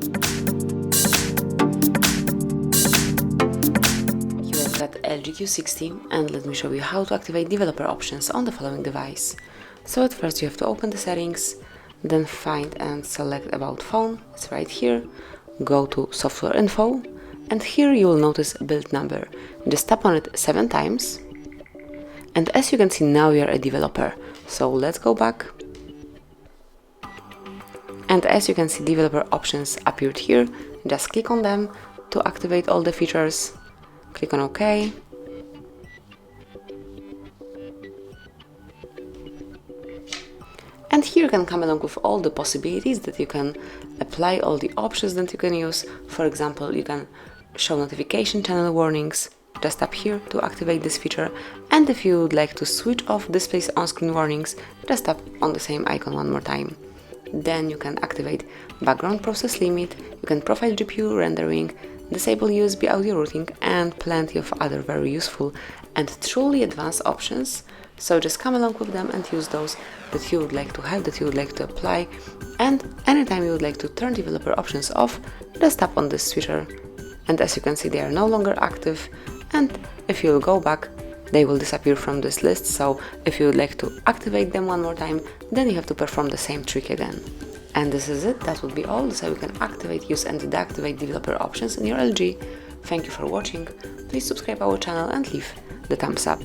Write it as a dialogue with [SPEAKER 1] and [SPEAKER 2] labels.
[SPEAKER 1] Here I've got LG Q60 and let me show you how to activate developer options on the following device. So at first you have to open the settings, then find and select about phone, it's right here, go to software info, and here you will notice build number. Just tap on it 7 times, and as you can see now you are a developer. So let's go back, and as you can see developer options appeared here. Just click on them to activate all the features, click on OK. And here you can come along with all the possibilities that you can apply, all the options that you can use. For example, you can show notification channel warnings. Just tap here to activate this feature. And if you would like to switch off displays on-screen warnings, just tap on the same icon one more time. Then you can activate background process limit, you can profile GPU rendering, disable USB audio routing, and plenty of other very useful and truly advanced options. So just come along with them and use those that you would like to have, that you would like to apply. And anytime you would like to turn developer options off, just tap on this switcher. And as you can see, they are no longer active. And if you go back, they will disappear from this list. So if you would like to activate them one more time, then you have to perform the same trick again. And this is it. That would be all. So you can activate, use and deactivate developer options in your LG. Thank you for watching. Please subscribe our channel and leave the thumbs up.